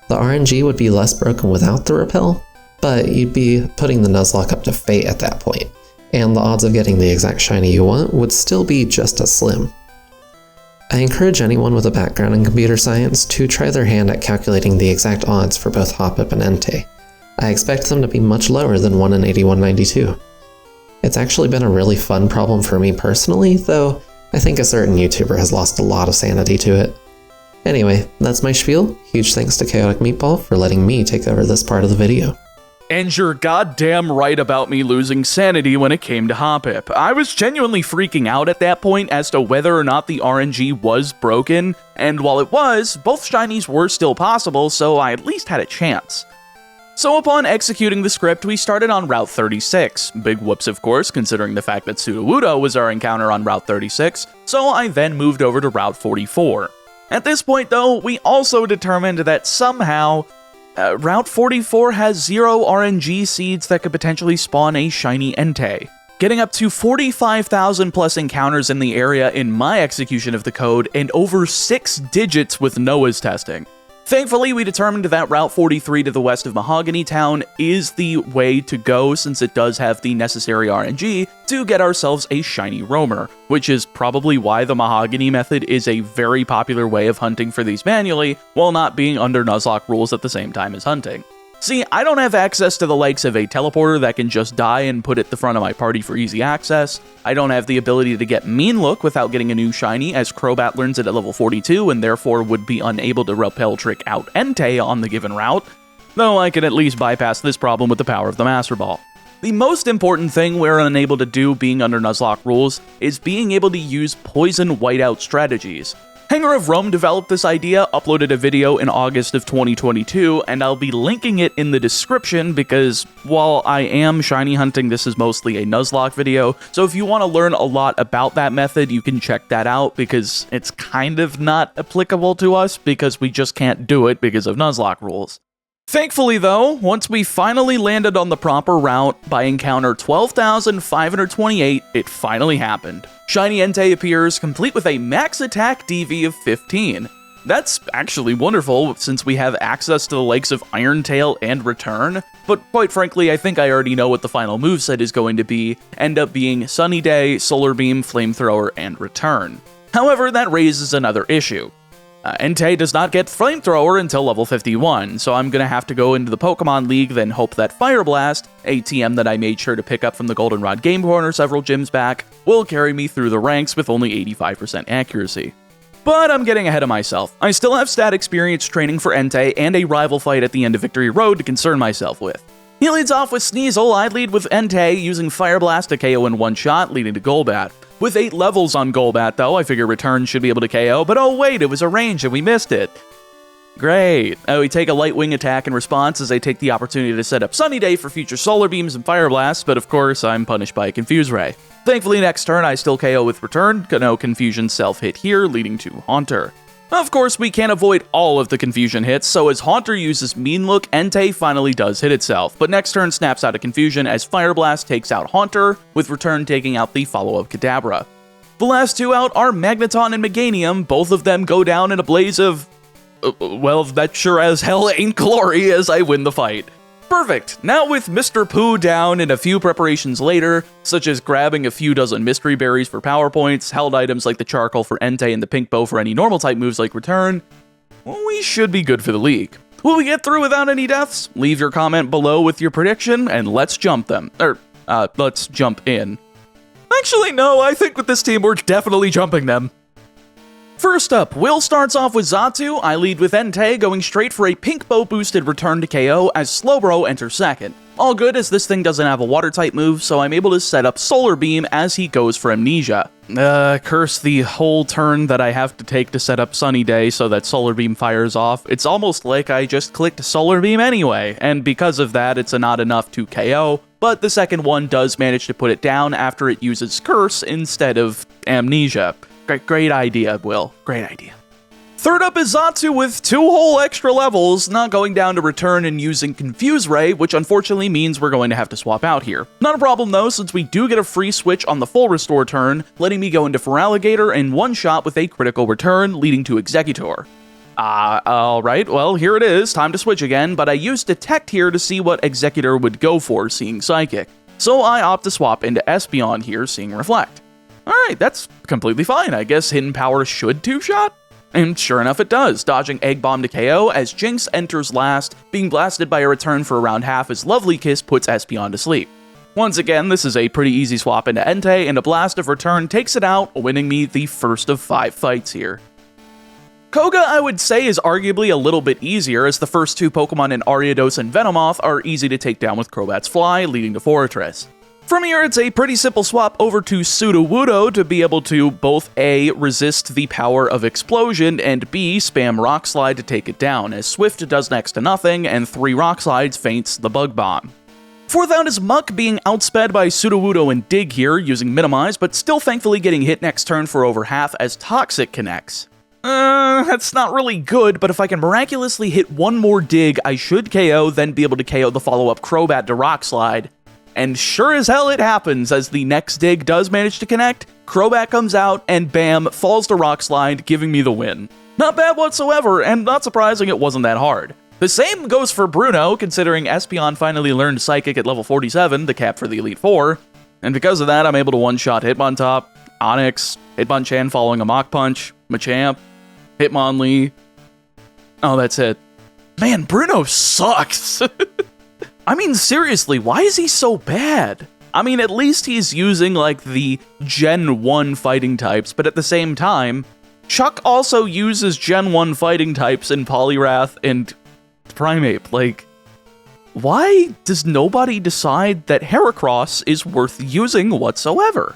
S3: The RNG would be less broken without the repel, but you'd be putting the Nuzlocke up to fate at that point, and the odds of getting the exact shiny you want would still be just as slim. I encourage anyone with a background in computer science to try their hand at calculating the exact odds for both Hoppip and Entei. I expect them to be much lower than 1 in 8192. It's actually been a really fun problem for me personally, though I think a certain YouTuber has lost a lot of sanity to it. Anyway, that's my spiel. Huge thanks to ChaoticMeatball for letting me take over this part of the video.
S1: And you're goddamn right about me losing sanity when it came to Hoppip. I was genuinely freaking out at that point as to whether or not the RNG was broken, and while it was, both shinies were still possible, so I at least had a chance. So upon executing the script, we started on Route 36. Big whoops, of course, considering the fact that Sudowoodo was our encounter on Route 36, so I then moved over to Route 44. At this point, though, we also determined that somehow, Route 44 has 0 RNG seeds that could potentially spawn a shiny Entei, getting up to 45,000 plus encounters in the area in my execution of the code, and over 6 digits with Noah's testing. Thankfully, we determined that Route 43 to the west of Mahogany Town is the way to go since it does have the necessary RNG to get ourselves a shiny roamer, which is probably why the Mahogany method is a very popular way of hunting for these manually, while not being under Nuzlocke rules at the same time as hunting. See, I don't have access to the likes of a teleporter that can just die and put at the front of my party for easy access. I don't have the ability to get Mean Look without getting a new shiny, as Crobat learns it at level 42 and therefore would be unable to repel trick out Entei on the given route, though I could at least bypass this problem with the power of the Master Ball. The most important thing we're unable to do being under Nuzlocke rules is being able to use poison whiteout strategies. Hanger of Rome developed this idea, uploaded a video in August of 2022, and I'll be linking it in the description because while I am shiny hunting, this is mostly a Nuzlocke video, so if you want to learn a lot about that method, you can check that out because it's kind of not applicable to us because we just can't do it because of Nuzlocke rules. Thankfully though, once we finally landed on the proper route by encounter 12,528, it finally happened. Shiny Entei appears, complete with a max attack DV of 15.
S2: That's actually wonderful, since we have access to the likes of Iron Tail and Return, but quite frankly, I think I already know what the final moveset is going to be, end up being Sunny Day, Solar Beam, Flamethrower, and Return. However, that raises another issue. Entei does not get Flamethrower until level 51, so I'm gonna have to go into the Pokemon League, then hope that Fire Blast, a TM that I made sure to pick up from the Goldenrod Game Corner several gyms back, will carry me through the ranks with only 85% accuracy. But I'm getting ahead of myself. I still have stat experience training for Entei and a rival fight at the end of Victory Road to concern myself with. He leads off with Sneasel. I lead with Entei, using Fire Blast to KO in one shot, leading to Golbat. With 8 levels on Golbat, though, I figure Return should be able to KO, but oh wait, it was a range and we missed it. Great. We take a Light Wing attack in response as I take the opportunity to set up Sunny Day for future Solar Beams and Fire Blasts, but of course, I'm punished by a Confuse Ray. Thankfully, next turn, I still KO with Return, no Confusion self-hit here, leading to Haunter. Of course, we can't avoid all of the Confusion hits, so as Haunter uses Mean Look, Entei finally does hit itself, but next turn snaps out of Confusion as Fire Blast takes out Haunter, with Return taking out the follow-up Kadabra. The last two out are Magneton and Meganium. Both of them go down in a blaze of... well, that sure as hell ain't glory as I win the fight. Perfect! Now with Mr. Pooh down and a few preparations later, such as grabbing a few dozen Mystery Berries for power points, held items like the Charcoal for Entei and the Pink Bow for any normal type moves like Return, well, we should be good for the league. Will we get through without any deaths? Leave your comment below with your prediction, and let's jump them. Let's jump in. Actually, no, I think with this team, we're definitely jumping them. First up, Will starts off with Xatu. I lead with Entei, going straight for a Pink Bow boosted Return to KO as Slowbro enters second. All good, as this thing doesn't have a water type move, so I'm able to set up Solar Beam as he goes for Amnesia. Curse the whole turn that I have to take to set up Sunny Day so that Solar Beam fires off. It's almost like I just clicked Solar Beam anyway, and because of that, it's not enough to KO, but the second one does manage to put it down after it uses Curse instead of Amnesia. Great idea, Will. Great idea. Third up is Xatu with 2 whole extra levels, not going down to Return and using Confuse Ray, which unfortunately means we're going to have to swap out here. Not a problem though, since we do get a free switch on the full restore turn, letting me go into Feraligatr in one shot with a critical return, leading to Exeggutor. Alright, well, here it is, time to switch again, but I used Detect here to see what Exeggutor would go for, seeing Psychic. So I opt to swap into Espeon here, seeing Reflect. Alright, that's completely fine. I guess Hidden Power should 2-shot? And sure enough it does, dodging Egg Bomb to KO as Jinx enters last, being blasted by a return for around half as Lovely Kiss puts Espeon to sleep. Once again, this is a pretty easy swap into Entei, and a blast of Return takes it out, winning me the first of 5 fights here. Koga, I would say, is arguably a little bit easier, as the first 2 Pokemon in Ariados and Venomoth are easy to take down with Crobat's Fly, leading to Fortress. From here, it's a pretty simple swap over to Sudowoodo to be able to both A, resist the power of Explosion, and B, spam Rock Slide to take it down, as Swift does next to nothing, and 3 Rock Slides feints the Bug Bomb. Fourth out is Muck, being outsped by Sudowoodo and Dig here, using Minimize, but still thankfully getting hit next turn for over half as Toxic connects. That's not really good, but if I can miraculously hit one more Dig, I should KO, then be able to KO the follow-up Crobat to Rock Slide. And sure as hell it happens, as the next Dig does manage to connect, Crobat comes out, and bam, falls to Rock Slide, giving me the win. Not bad whatsoever, and not surprising it wasn't that hard. The same goes for Bruno, considering Espeon finally learned Psychic at level 47, the cap for the Elite Four, and because of that, I'm able to one-shot Hitmontop, Onix, Hitmonchan following a Mach Punch, Machamp, Hitmonlee. Oh, that's it. Man, Bruno sucks! I mean, seriously, why is he so bad? I mean, at least he's using, like, the Gen 1 fighting types, but at the same time, Chuck also uses Gen 1 fighting types in Poliwrath and Primeape. Like, why does nobody decide that Heracross is worth using whatsoever?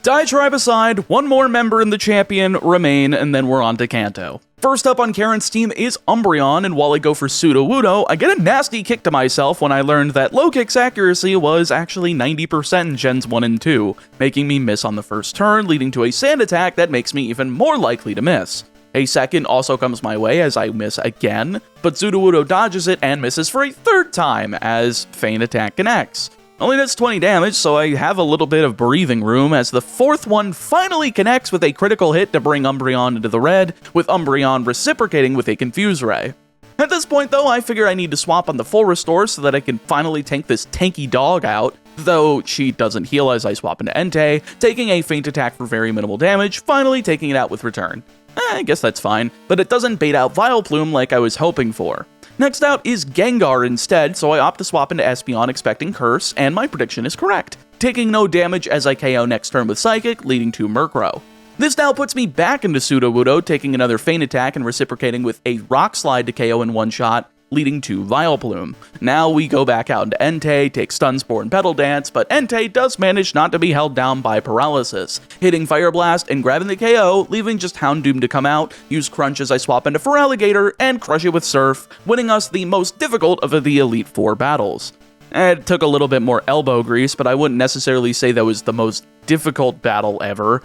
S2: Diatribe aside, one more member in the champion remain, and then we're on to Kanto. First up on Karen's team is Umbreon, and while I go for Sudowoodo, I get a nasty kick to myself when I learned that low kick's accuracy was actually 90% in Gens 1 and 2, making me miss on the first turn, leading to a sand attack that makes me even more likely to miss. A second also comes my way as I miss again, but Sudowoodo dodges it and misses for a third time as Feint Attack connects. Only does 20 damage, so I have a little bit of breathing room as the fourth one finally connects with a critical hit to bring Umbreon into the red, with Umbreon reciprocating with a Confuse Ray. At this point though, I figure I need to swap on the full restore so that I can finally tank this tanky dog out, though she doesn't heal as I swap into Entei, taking a feint attack for very minimal damage, finally taking it out with return. I guess that's fine, but it doesn't bait out Vileplume like I was hoping for. Next out is Gengar instead, so I opt to swap into Espeon expecting Curse, and my prediction is correct, taking no damage as I KO next turn with Psychic, leading to Murkrow. This now puts me back into Sudowoodo, taking another feint attack and reciprocating with a Rock Slide to KO in one shot, leading to Vileplume. Now we go back out into Entei, take Stun Spore and Petal Dance, but Entei does manage not to be held down by Paralysis, hitting Fire Blast and grabbing the KO, leaving just Houndoom to come out, use Crunch as I swap into Feraligatr, and crush it with Surf, winning us the most difficult of the Elite Four battles. It took a little bit more elbow grease, but I wouldn't necessarily say that was the most difficult battle ever.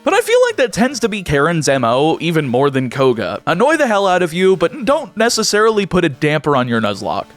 S2: But I feel like that tends to be Karen's MO even more than Koga. Annoy the hell out of you, but don't necessarily put a damper on your Nuzlocke.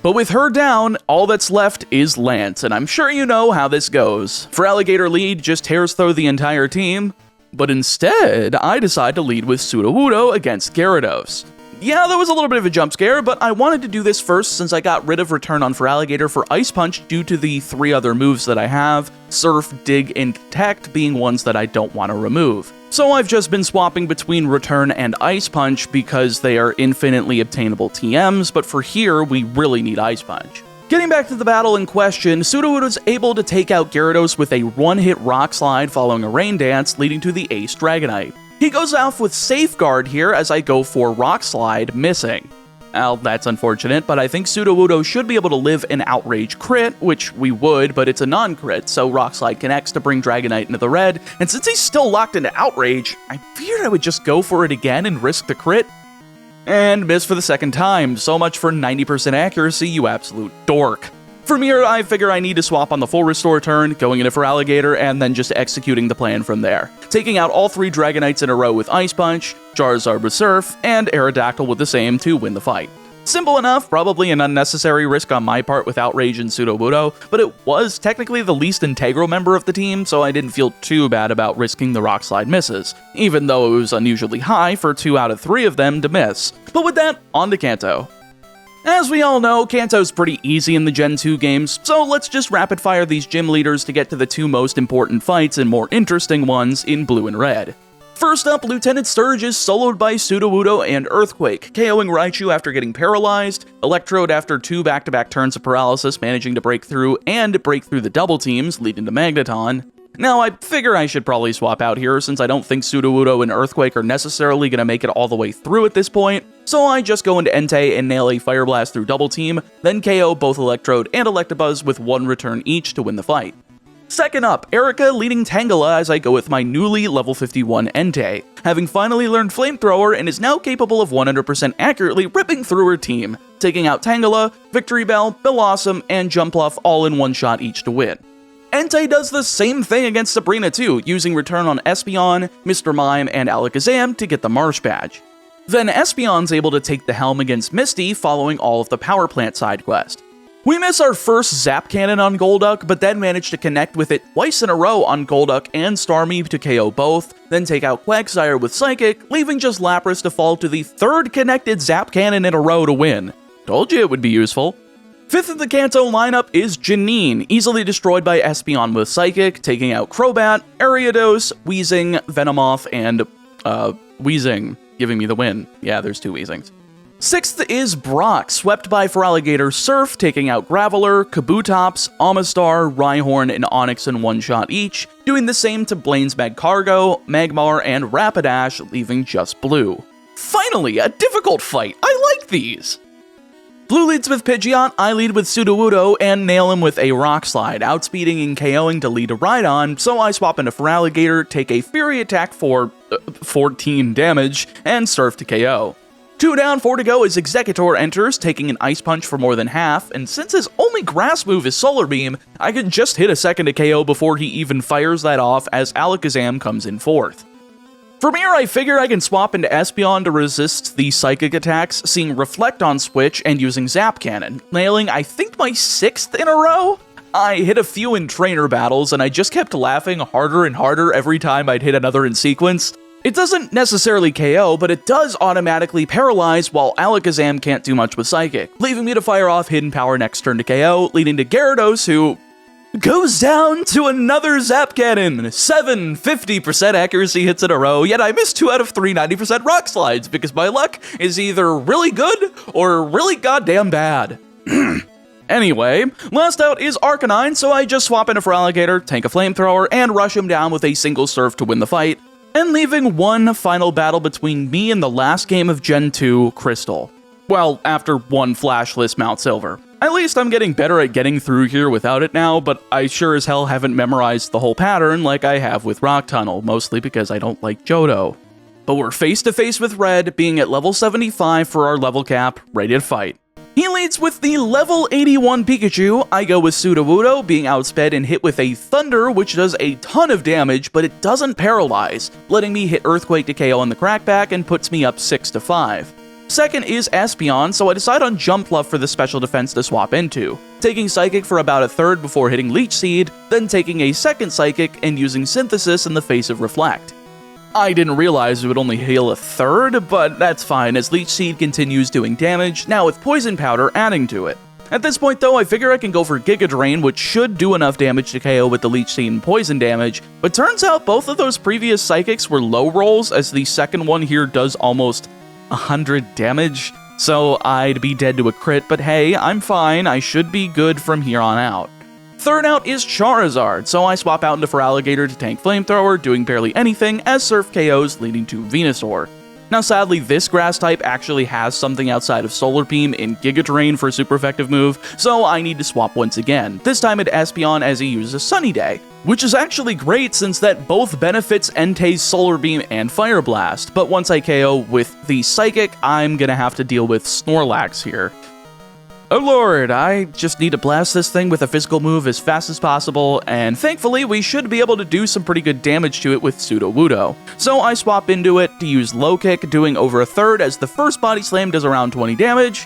S2: But with her down, all that's left is Lance, and I'm sure you know how this goes. Feraligatr lead just tears through the entire team, but instead, I decide to lead with Sudowoodo against Gyarados. Yeah, that was a little bit of a jump scare, but I wanted to do this first since I got rid of Return on Feraligatr for Ice Punch due to the 3 other moves that I have, Surf, Dig, and Detect being ones that I don't want to remove. So I've just been swapping between Return and Ice Punch because they are infinitely obtainable TMs, but for here, we really need Ice Punch. Getting back to the battle in question, Sudowoodo's able to take out Gyarados with a one-hit Rock Slide following a Rain Dance, leading to the Ace Dragonite. He goes off with Safeguard here as I go for Rock Slide, missing. Well, that's unfortunate, but I think Sudowoodo should be able to live an Outrage crit, which we would, but it's a non-crit, so Rock Slide connects to bring Dragonite into the red, and since he's still locked into Outrage, I figured I would just go for it again and risk the crit. And miss for the second time. So much for 90% accuracy, you absolute dork. From here, I figure I need to swap on the full restore turn, going into Feraligatr, and then just executing the plan from there. Taking out all 3 Dragonites in a row with Ice Punch, Charizard with Surf, and Aerodactyl with the same to win the fight. Simple enough, probably an unnecessary risk on my part with Outrage and Sudowoodo, but it was technically the least integral member of the team, so I didn't feel too bad about risking the Rock Slide misses, even though it was unusually high for 2 out of 3 of them to miss. But with that, on to Kanto. As we all know, Kanto's pretty easy in the Gen 2 games, so let's just rapid fire these gym leaders to get to the 2 most important fights and more interesting ones in blue and red. First up, Lieutenant Surge is soloed by Sudowoodo and Earthquake, KOing Raichu after getting paralyzed, Electrode after 2 back-to-back turns of paralysis managing to break through the double teams, leading to Magneton. Now, I figure I should probably swap out here since I don't think Sudowoodo and Earthquake are necessarily going to make it all the way through at this point, so I just go into Entei and nail a Fire Blast through double team, then KO both Electrode and Electabuzz with 1 return each to win the fight. Second up, Erika leading Tangela as I go with my newly level 51 Entei, having finally learned Flamethrower and is now capable of 100% accurately ripping through her team, taking out Tangela, Victory Bell, Blossom, and Jumpluff all in one shot each to win. Entei does the same thing against Sabrina too, using Return on Espeon, Mr. Mime, and Alakazam to get the Marsh badge. Then Espeon's able to take the helm against Misty following all of the Power Plant side quest. We miss our first Zap Cannon on Golduck, but then manage to connect with it twice in a row on Golduck and Starmie to KO both, then take out Quagsire with Psychic, leaving just Lapras to fall to the 3rd connected Zap Cannon in a row to win. Told you it would be useful. Fifth in the Kanto lineup is Janine, easily destroyed by Espeon with Psychic, taking out Crobat, Ariados, Weezing, Venomoth, and, Weezing, giving me the win. Yeah, there's 2 Weezings. Sixth is Brock, swept by Feraligatr Surf, taking out Graveler, Kabutops, Amistar, Rhyhorn, and Onix in one shot each, doing the same to Blaine's Magcargo, Magmar, and Rapidash, leaving just Blue. Finally, a difficult fight! I like these! Blue leads with Pidgeot, I lead with Sudowoodo, and nail him with a Rock Slide, outspeeding and KOing to lead a Rhydon, so I swap into Feraligatr, take a Fury attack for 14 damage, and Surf to KO. 2 down, 4 to go as Executor enters, taking an Ice Punch for more than half, and since his only grass move is Solar Beam, I can just hit a second to KO before he even fires that off as Alakazam comes in 4th. From here, I figure I can swap into Espeon to resist the Psychic attacks, seeing Reflect on Switch and using Zap Cannon, nailing I think my 6th in a row? I hit a few in trainer battles, and I just kept laughing harder and harder every time I'd hit another in sequence. It doesn't necessarily KO, but it does automatically paralyze, while Alakazam can't do much with Psychic, leaving me to fire off Hidden Power next turn to KO, leading to Gyarados, who goes down to another Zap Cannon. 7 50% accuracy hits in a row, yet I missed 2 out of 3 90% Rock Slides, because my luck is either really good or really goddamn bad. Anyway, last out is Arcanine, so I just swap in a Feraligatr, tank a Flamethrower, and rush him down with a single Surf to win the fight, and leaving one final battle between me and the last game of Gen 2, Crystal. Well, after one flashless Mount Silver. At least I'm getting better at getting through here without it now, but I sure as hell haven't memorized the whole pattern like I have with Rock Tunnel, mostly because I don't like Johto. But we're face to face with Red, being at level 75 for our level cap, ready to fight. He leads with the level 81 Pikachu. I go with Sudowoodo, being outsped and hit with a Thunder, which does a ton of damage, but it doesn't paralyze, letting me hit Earthquake to KO on the Crackback and puts me up 6-5. Second is Espeon, so I decide on Jumpluff for the special defense to swap into, taking Psychic for about a third before hitting Leech Seed, then taking a second Psychic and using Synthesis in the face of Reflect. I didn't realize it would only heal a third, but that's fine as Leech Seed continues doing damage, now with Poison Powder adding to it. At this point though, I figure I can go for Giga Drain, which should do enough damage to KO with the Leech Seed and Poison damage, but turns out both of those previous Psychics were low rolls, as the second one here does almost 100 damage, so I'd be dead to a crit, but hey, I'm fine, I should be good from here on out. Third out is Charizard, so I swap out into Feraligatr to tank Flamethrower, doing barely anything as Surf KOs, leading to Venusaur. Now sadly, this grass type actually has something outside of Solar Beam in Giga Drain for a super effective move, so I need to swap once again, this time at Espeon as he uses Sunny Day, which is actually great since that both benefits Entei's Solar Beam and Fire Blast, but once I KO with the Psychic, I'm gonna have to deal with Snorlax here. Oh lord, I just need to blast this thing with a physical move as fast as possible, and thankfully we should be able to do some pretty good damage to it with Sudowoodo. So I swap into it to use Low Kick, doing over a third as the first Body Slam does around 20 damage.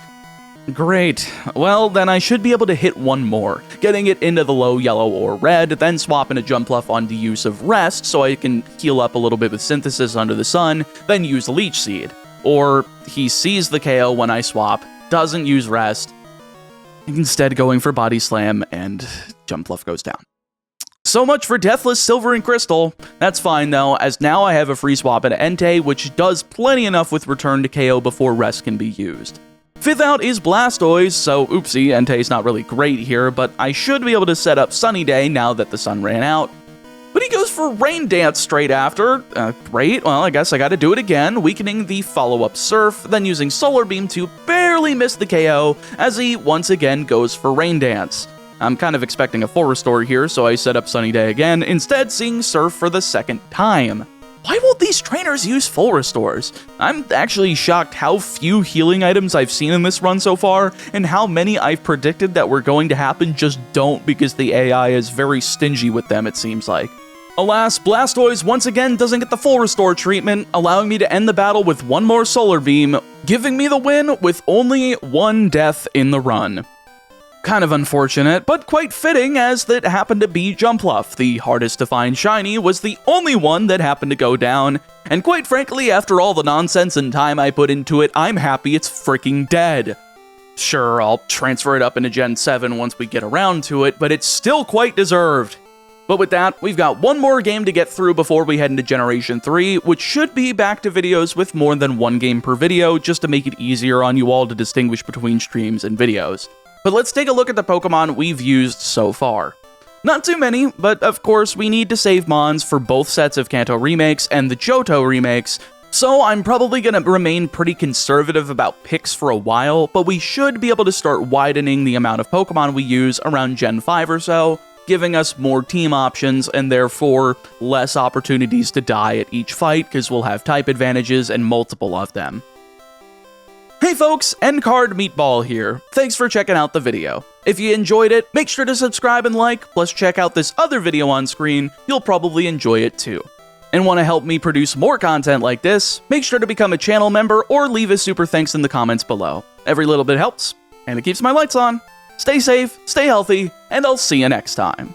S2: Great. Well, then I should be able to hit one more, getting it into the low yellow or red, then swap into Jumpluff onto use of Rest so I can heal up a little bit with Synthesis under the sun, then use Leech Seed. Or he sees the KO when I swap, doesn't use Rest, instead going for Body Slam, and Jumpluff goes down. So much for Deathless Silver and Crystal. That's fine though, as now I have a free swap at Entei, which does plenty enough with Return to KO before Rest can be used. Fifth out is Blastoise, so oopsie, Entei's not really great here, but I should be able to set up Sunny Day now that the sun ran out. But he goes for Rain Dance straight after. Great, well I guess I gotta do it again, weakening the follow-up Surf, then using Solar Beam to barely miss the KO as he once again goes for Rain Dance. I'm kind of expecting a full restore here, so I set up Sunny Day again, instead seeing Surf for the second time. Why won't these trainers use full restores? I'm actually shocked how few healing items I've seen in this run so far, and how many I've predicted that were going to happen just don't because the AI is very stingy with them, it seems like. Alas, Blastoise once again doesn't get the full restore treatment, allowing me to end the battle with one more Solar Beam, giving me the win with only one death in the run. Kind of unfortunate, but quite fitting as that happened to be Jumpluff. The hardest to find shiny was the only one that happened to go down, and quite frankly, after all the nonsense and time I put into it, I'm happy it's freaking dead. Sure, I'll transfer it up into Gen 7 once we get around to it, but it's still quite deserved. But with that, we've got one more game to get through before we head into Generation 3, which should be back to videos with more than one game per video, just to make it easier on you all to distinguish between streams and videos. But let's take a look at the Pokemon we've used so far. Not too many, but of course we need to save Mons for both sets of Kanto remakes and the Johto remakes, so I'm probably going to remain pretty conservative about picks for a while, but we should be able to start widening the amount of Pokemon we use around Gen 5 or so, giving us more team options and therefore less opportunities to die at each fight because we'll have type advantages and multiple of them. Hey folks, ChaoticMeatball here. Thanks for checking out the video. If you enjoyed it, make sure to subscribe and like, plus check out this other video on screen, you'll probably enjoy it too. And want to help me produce more content like this, make sure to become a channel member or leave a super thanks in the comments below. Every little bit helps, and it keeps my lights on.
S1: Stay safe, stay healthy, and I'll see you next time.